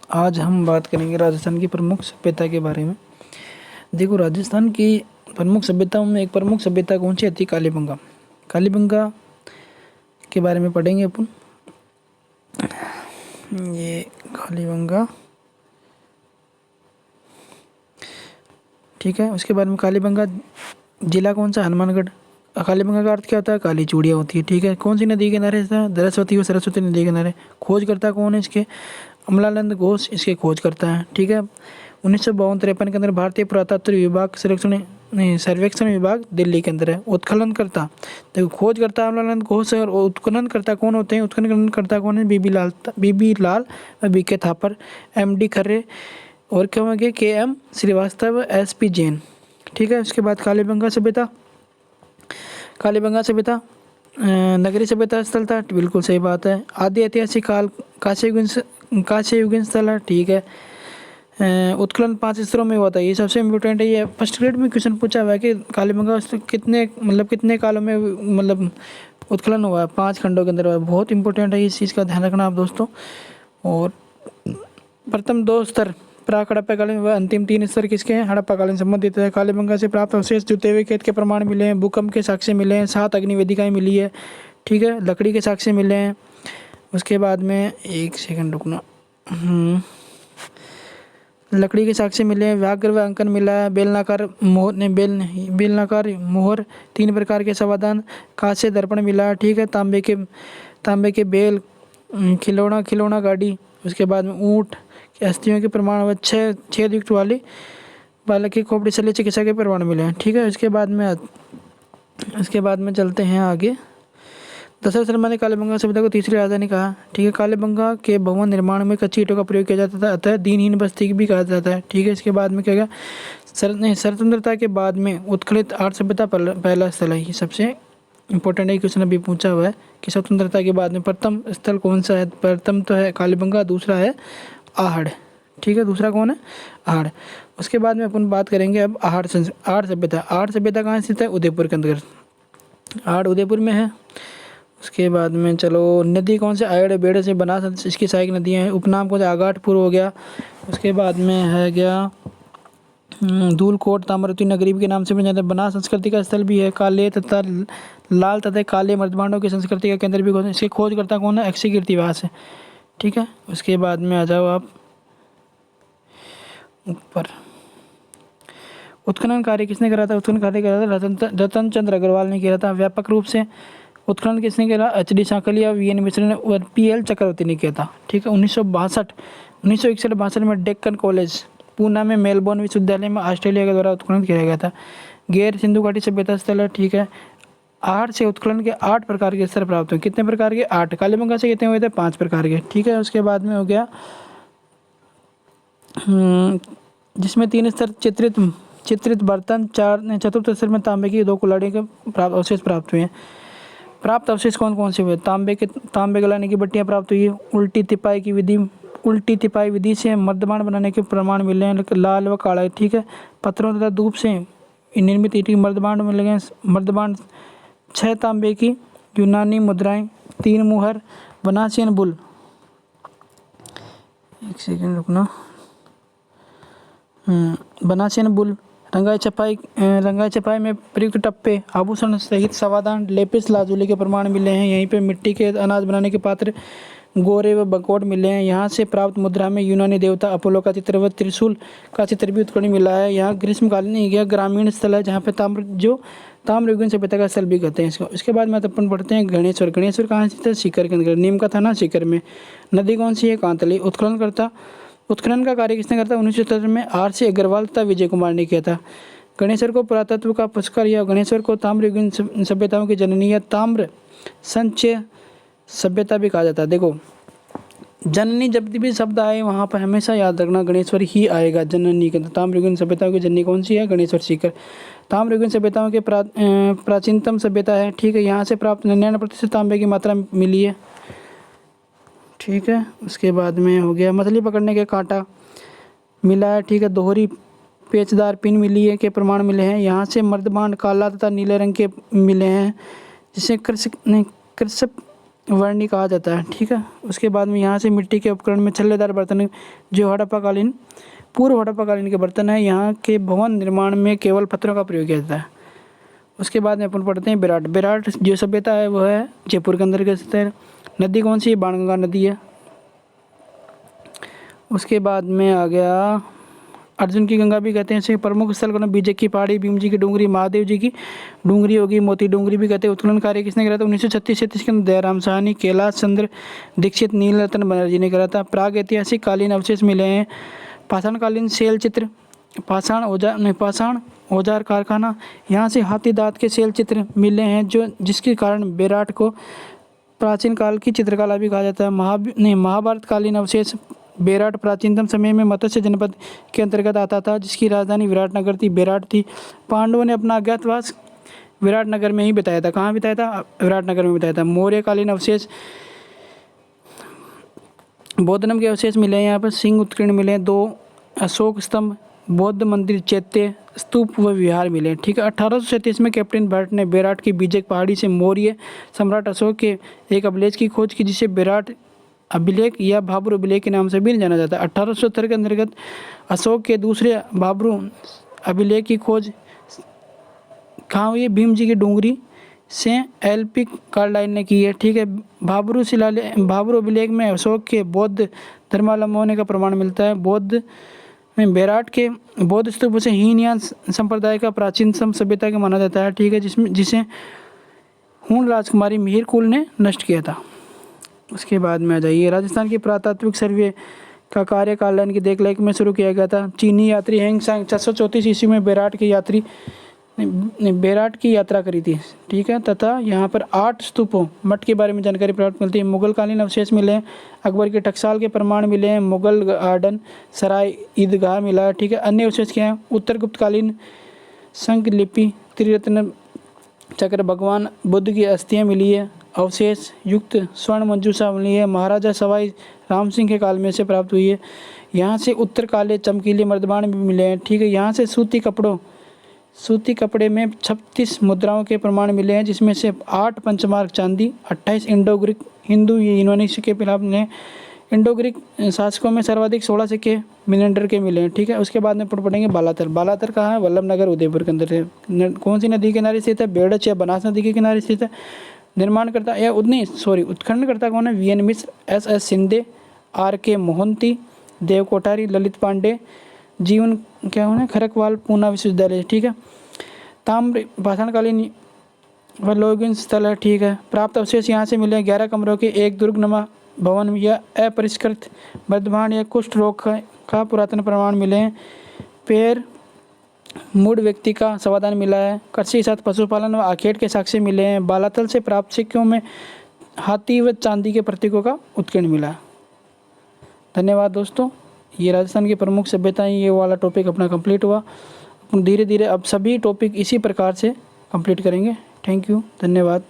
आज हम बात करेंगे राजस्थान की प्रमुख सभ्यता के बारे में। देखो, राजस्थान की प्रमुख सभ्यताओं में एक प्रमुख सभ्यता कौन सी आती है? कालीबंगा। कालीबंगा के बारे में पढ़ेंगे अपन। ये कालीबंगा, ठीक है। उसके बाद में कालीबंगा जिला कौन सा? हनुमानगढ़। कालीबंगा का अर्थ क्या होता है? काली चूड़ियाँ होती है, ठीक है। कौन सी नदी के किनारे है? सरस्वती व सरस्वती नदी के किनारे। खोजकर्ता कौन है इसके? अमलानंद घोष इसके खोज करता है, ठीक है। 1952-53 के अंदर भारतीय पुरातत्व विभाग सर्वेक्षण विभाग दिल्ली के अंदर है। उत्खनन करता, देखो खोज करता अमलानंद घोष है, और उत्खनन करता कौन होते हैं? उत्खनन करता कौन है? बीबी लाल बीके थापर, MD खर्रे, और क्या होंगे? KM श्रीवास्तव, SP जैन, ठीक है। उसके बाद कालीबंगा सभ्यता नगरीय सभ्यता स्थल था, बिल्कुल सही बात है। आदि ऐतिहासिक काल कांस्य युगीन स्थल है, ठीक है। उत्खनन 5 स्तरों में हुआ था, ये सबसे इम्पोर्टेंट है। ये फर्स्ट ग्रेड में क्वेश्चन पूछा हुआ है कि कालीबंगा कितने कालों में उत्खनन हुआ है? 5 खंडों के अंदर हुआ है। बहुत इंपॉर्टेंट है, इस चीज़ का ध्यान रखना आप दोस्तों। और प्रथम 2 स्तर प्राक हड़प्पाकालीन व अंतिम 3 स्तर किसके हैं? हड़प्पाकालीन संबंधित है। कालीबंगा से प्राप्त अवशेष जुते हुए खेत के प्रमाण मिले हैं, भूकंप के साक्ष्य मिले हैं, 7 अग्निवेदिकाएं मिली है, ठीक है। लकड़ी के साक्ष्य मिले हैं। उसके बाद में एक सेकंड रुकना, लकड़ी के साक्ष्य मिले हैं, व्याघ्र व अंकन मिला है, बेलनाकार मोहर, 3 प्रकार के समाधान, कांस्य दर्पण मिला है, ठीक है। तांबे के बेल, खिलौना गाड़ी। उसके बाद में ऊँट की अस्थियों के प्रमाण व 6 छेद युक्त वाली बालक की खोपड़ी शल्य चिकित्सा के प्रमाण मिले हैं, ठीक है। उसके बाद में चलते हैं आगे। दशरथ शर्मा ने कालीबंगा सभ्यता को तीसरी राजधानी कहा, ठीक है। कालीबंगा के भवन निर्माण में कच्ची ईंटों का प्रयोग किया जाता था, अतः दीनहीन बस्ती भी कहा जाता है, ठीक है। इसके बाद में क्या गया? स्वतंत्रता के बाद में उत्खलित आर्य सभ्यता पहला स्थल है। ये सबसे इंपॉर्टेंट है, क्वेश्चन अभी पूछा हुआ है कि स्वतंत्रता के बाद में प्रथम स्थल कौन सा है? प्रथम तो है कालीबंगा, दूसरा है आहड़, ठीक है। दूसरा कौन है? आहड़। उसके बाद में अपन बात करेंगे अब आर्य सभ्यता। आर्य सभ्यता कहाँ स्थित है? उदयपुर के अंतर्गत। आहड़ उदयपुर में है। उसके बाद में चलो, नदी कौन से? आयड़ बेड़े से बना, इसकी सहायक नदियाँ हैं। उपनाम कौन सा? आगाटपुर हो गया। उसके बाद में है गया धूलकोट, ताम्रवती नगरी के नाम से भी जाता है। बना संस्कृति का स्थल भी है। काले तथा लाल तथा काले मर्दभांडों की संस्कृति का केंद्र भी कौन? इसके खोजकर्ता कौन है? अक्षय कीर्तिवास है, ठीक है। उसके बाद में आ जाओ आप ऊपर। उत्खनन कार्य किसने करा था? उत्खनन कार्य करा था रतन चंद्र अग्रवाल ने किया था। व्यापक रूप से उत्खनन किसने किया? HD सांकलिया, VN मिश्र ने और PL चक्रवर्ती ने किया था, ठीक है। 1961-62 में डेक्कन कॉलेज पूना में मेलबोर्न विश्वविद्यालय में ऑस्ट्रेलिया के द्वारा उत्खनन किया गया था। गैर सिंधु घाटी सभ्यता स्थल है, ठीक है। आहड़ से उत्खनन के 8 प्रकार के स्तर प्राप्त हुए। कितने प्रकार के? 8। कालीबंगा से कितने हुए थे? 5 प्रकार के, ठीक है। उसके बाद में हो गया जिसमें 3 स्तर चित्रित बर्तन, चतुर्थ स्तर में तांबे की 2 कुल्हाड़ी के अवशेष प्राप्त हुए हैं। प्राप्त अवशेष कौन से हुए? तांबे गलाने की बट्टियां प्राप्त हुई है। उल्टी तिपाई विधि से मर्दबान बनाने के प्रमाण मिले हैं, लाल व काला, ठीक है। पत्थरों तथा धूप से निर्मित ईंट मर्दबान मिले गए। मर्दबान 6 तांबे की यूनानी मुद्राएं, 3 मुहर, बनासियन बुल, एक सेकंड रुकना, बनासियन बुल, रंगाई छपाई में प्रयुक्त टप्पे, आभूषण सहित समाधान, लेपिस लाजुली के प्रमाण मिले हैं। यहीं पे मिट्टी के अनाज बनाने के पात्र, गोरे व बकोट मिले हैं। यहाँ से प्राप्त मुद्रा में यूनानी देवता अपोलो का चित्र व त्रिशूल का चित्र भी उत्खनन मिला है। यहाँ ग्रीष्मकालीन ग्रामीण स्थल है जहाँ पे ताम्रयुगीन सभ्यता का स्थल भी कहते हैं इसको। इसके बाद में अपन पढ़ते हैं गणेश्वर। गणेश्वर कहाँ स्थित है? सीकर के अंदर। नीम का थाना सीकर में। नदी कौन सी है? कांतली। उत्खनन का कार्य किसने करता? 1977 में RC अग्रवाल तथा विजय कुमार ने किया था। गणेश्वर को पुरातत्व का पुरस्कार या गणेश्वर को ताम्रयुगीन सभ्यताओं की जननी या ताम्र संचय सभ्यता भी कहा जाता है। देखो, जननी जब भी शब्द आए वहाँ पर हमेशा याद रखना गणेश्वर ही आएगा जननी के अंदर। ताम्रयुगीन सभ्यताओं की जननी कौन सी है? गणेश्वर सीकर। ताम्रयुगीन सभ्यताओं के प्राचीनतम सभ्यता है, ठीक है। यहाँ से प्राप्त 99% तांबे की मात्रा मिली है, ठीक है। उसके बाद में हो गया मछली पकड़ने के कांटा मिला है, ठीक है। दोहरी पेचदार पिन मिली है के प्रमाण मिले हैं। यहाँ से मर्दबान काला तथा नीले रंग के मिले हैं, जिसे वर्णी कहा जाता है। ठीक है, उसके बाद में यहाँ से मिट्टी के उपकरण में छल्लेदार बर्तन जो हड़प्पाकालीन पूर्व हड़प्पाकालीन के बर्तन हैं, यहाँ के भवन निर्माण में केवल पत्थरों का प्रयोग किया जाता है। उसके बाद में अपन पढ़ते हैं विराट। विराट जो सभ्यता है वो है जयपुर के अंदर स्थित है। नदी कौन सी है? बाणगंगा नदी है। उसके बाद में आ गया अर्जुन की गंगा भी कहते हैं इसे। प्रमुख स्थल को बीजे की पहाड़ी, भीम जी की डूंगरी, महादेव जी की डूंगरी होगी, मोती डूंगरी भी कहते हैं। उत्खनन कार्य किसने करा था? 1936-37 के अंदर दयाराम साहनी, कैलाश चंद्र दीक्षित, नीलरत्न बनर्जी ने करा था। प्राग ऐतिहासिक कालीन अवशेष मिले हैं। पाषाणकालीन शैल चित्र, पाषाण औजार कारखाना, यहाँ से हाथी दांत के शैल चित्र मिले हैं जो जिसके कारण बेराट को प्राचीन काल की चित्रकला भी कहा जाता है। महाभारत कालीन अवशेष। बेराट प्राचीनतम समय में मत्स्य जनपद के अंतर्गत आता था जिसकी राजधानी विराटनगर थी, बेराट थी। पांडवों ने अपना अज्ञातवास विराटनगर में ही बिताया था। कहाँ बिताया था? विराटनगर में बिताया था। मौर्यकालीन अवशेष, बौद्धनम के अवशेष मिले हैं यहाँ पर। सिंह उत्कीर्ण मिले हैं। 2 अशोक स्तंभ, बौद्ध मंदिर, चैत्य स्तूप व विहार मिले। ठीक है, 1837 में कैप्टन बर्ट ने बेराट की बीजक पहाड़ी से मौर्य सम्राट अशोक के एक अभिलेख की खोज की जिसे बेराट अभिलेख या भाब्रू अभिलेख के नाम से भी जाना जाता है। 1870 के अंतर्गत अशोक के दूसरे भाब्रू अभिलेख की खोज कहाँ हुई है? भीम जी की डूंगरी से एलपी कार्लाइन ने की है। ठीक है, भाब्रू अभिलेख में अशोक के बौद्ध धर्मावलंबी होने का प्रमाण मिलता है। बौद्ध में बेराट के बौद्ध स्तूप से हीनयान संप्रदाय का प्राचीनतम सभ्यता का माना जाता है। ठीक है, जिसे हूण राजकुमारी मिहिर कुल ने नष्ट किया था। उसके बाद में आ जाइए, राजस्थान की पुरातात्विक सर्वे का कार्य कार्लाइन की देखरेख में शुरू किया गया था। चीनी यात्री हेंग सांग 434 ईस्वी में बेराट की यात्रा करी थी। ठीक है, तथा यहाँ पर 8 स्तूपों मठ के बारे में जानकारी प्राप्त मिलती है। मुगल कालीन अवशेष मिले हैं। अकबर के टकसाल के प्रमाण मिले हैं। मुगल गार्डन सराय ईदगाह मिला है। ठीक है, अन्य अवशेष क्या हैं? उत्तर गुप्तकालीन संख लिपि, त्रिरत्न चक्र, भगवान बुद्ध की अस्थियाँ मिली है। अवशेष युक्त स्वर्ण मंजूषा मिली है। महाराजा सवाई राम सिंह के काल में से प्राप्त हुई है। यहाँ से उत्तर काले चमकीले मर्दबान भी मिले हैं। ठीक है, यहाँ से सूती कपड़े में 36 मुद्राओं के प्रमाण मिले हैं जिसमें से 8 पंचमार्क चांदी, 28 इंडो ग्रीक हिंदू यूनानी सिक्के खिलाफ ने। इंडो ग्रीक शासकों में सर्वाधिक 16 सिक्के मिनेंडर के मिले हैं। ठीक है, उसके बाद में पढ़ेंगे बालातर। बालातर कहाँ है? वल्लभनगर उदयपुर के अंदर है। कौन सी नदी के किनारे स्थित है? बेड़च या बनास नदी के किनारे स्थित है। निर्माणकर्ता या उत्खननकर्ता कौन है? वीएन मिश्र, एस शिंदे, आर.के. मोहंती, देव कोठारी, ललित पांडे, जीवन क्या होना है? खरकवाल पूना विश्वविद्यालय। ठीक है, ताम्र पाषाणकालीन व लौहयुगीन स्थल है। ठीक है, प्राप्त अवशेष यहाँ से मिले 11 कमरों के एक दुर्गनुमा भवन या अपरिष्कृत वर्धमान या कुष्ठ रोग का पुरातन प्रमाण मिले हैं। पैर मूड व्यक्ति का समाधान मिला है। कृषि के साथ पशुपालन व आखेट के साक्ष्य मिले हैं। बालातल से प्राप्त सिक्कों में हाथी व चांदी के प्रतीकों का उत्कीर्ण मिला। धन्यवाद दोस्तों, ये राजस्थान की प्रमुख सभ्यताएं, ये वाला टॉपिक अपना कंप्लीट हुआ। धीरे धीरे अब सभी टॉपिक इसी प्रकार से कंप्लीट करेंगे। थैंक यू, धन्यवाद।